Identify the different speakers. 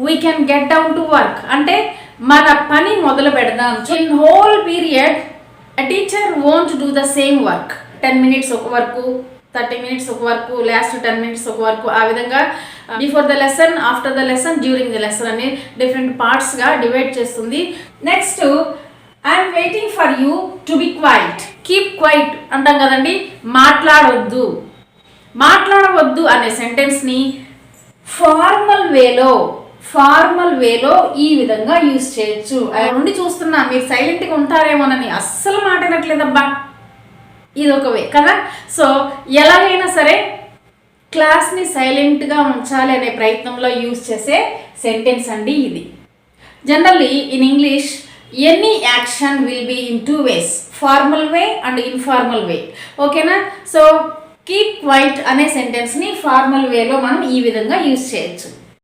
Speaker 1: We can get down to work అంటే మన పని మొదలు పెడదాం. In whole period a teacher won't do the same work. 10 minutes ఒక వరకు, 30 minutes ఒక వరకు, లాస్ట్ 10 minutes ఒక వరకు, ఆ విధంగా before the lesson, after the lesson, during the lesson అని డిఫరెంట్ పార్ట్స్గా డివైడ్ చేస్తుంది. Next I'm waiting for you to be quiet. Keep quiet అంటాం కదండి, మాట్లాడవద్దు అనే సెంటెన్స్ని ఫార్మల్ వేలో ఈ విధంగా యూజ్ చేయొచ్చు. అలా నుండి చూస్తున్నా మీరు సైలెంట్గా ఉంటారేమోనని, అస్సలు మాట్లాడట్లేదబ్బా, ఇది ఒక వే కదా. సో ఎలాగైనా సరే క్లాస్ని సైలెంట్గా ఉంచాలి అనే ప్రయత్నంలో యూజ్ చేసే సెంటెన్స్ అండి ఇది. Generally in English any action will be in 2 ways, formal way and informal way. ఓకేనా? సో కీప్ క్వైట్ అనే సెంటెన్స్ని ఫార్మల్ వేలో మనం ఈ విధంగా యూజ్ చేయొచ్చు.